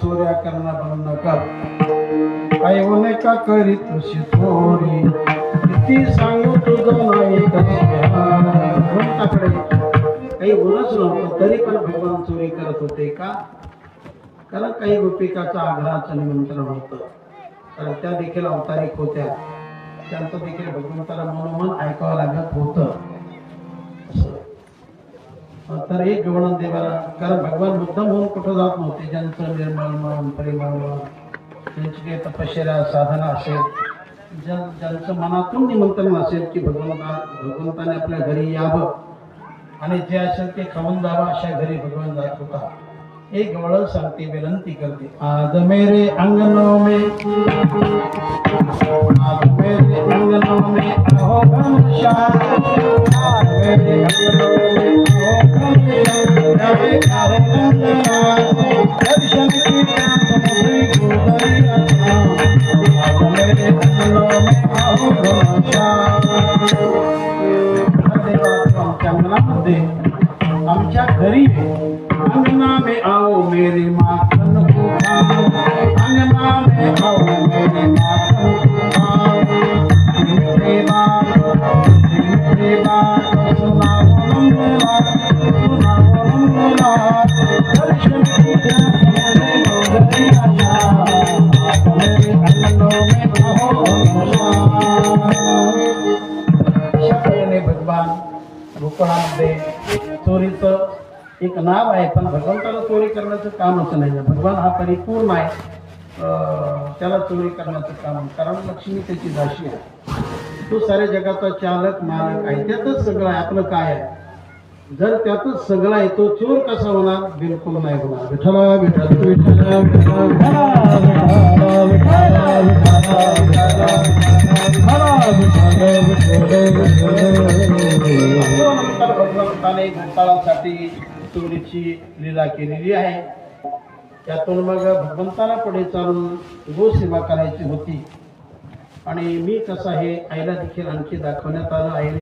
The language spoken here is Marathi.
चोऱ्या करणं बंद कर. आई का करीत तुझी थोडी किती सांगू तुझं नाही भगवंताकडे काही बोलच नव्हतं तरी पण भगवान चोरी करत होते का? कारण काही गोपिकाचा आग्रहाचं निमंत्रण होतं. कारण त्या देखील अवतारिक होत्या. त्यांचं देखील भगवंताला मनोमन ऐकावं लागत होतं. तर एक गवळण देवाला, कारण भगवान मुद्दाम होऊन कुठं जात नव्हते. ज्यांचं निर्मळ मन परिमळ मन, त्यांची काही तपश्चर्या साधना असेल, ज्यांचं मनातून निमंत्रण असेल की भगवंताने आपल्या घरी यावं आणि जे असेल ते खाऊन जावं, अशा घरी भगवान जात होता. एक गवळण सांगते, विनंती करते, आज मेरे अंगनों में, आज मेरे अंगनों में अहो घनश्याम, आज मेरे अंगनों में अहो घनश्याम, दर्शन की मुझे गोदरी रखना, आज मेरे अंगनों में अहो घनश्याम. आमच्या अंगणामध्ये, आमच्या घरी अंगना में आओ मेरी माखन को खाओ, अंगना में आओ मेरी माखन को खाओ. मीठे बात सुनाओ नंदलाल, सुनाओ नंदलाल, दर्शन की मुझे गोदरी आशा, मेरे अंगनों में आओ भगवान गोकुळामध्ये चोरीचं एक नाव आहे, पण भगवंताला चोरी करण्याचं कामच नाही. भगवान हा परिपूर्ण आहे, त्याला चोरी करण्याचं काम, कारण लक्ष्मी त्याची दाशी आहे. तो साऱ्या जगाचा चालक मालक आहे. त्यातच सगळं आहे. आपलं काय आहे? जर त्यातच सगळं आहे, तो चोर कसा होणार? बिलकुल नाही होणार. विठ्ठला विठ्ठल विठ्ठल भगवंताने गोपाळासाठी चोरीची लीला केलेली आहे. त्यातून मग भगवंताला पुढे चालून गोसेवा करायची होती. आणि मी कसं आहे, आईला देखील आणखी दाखवण्यात आलं. आईने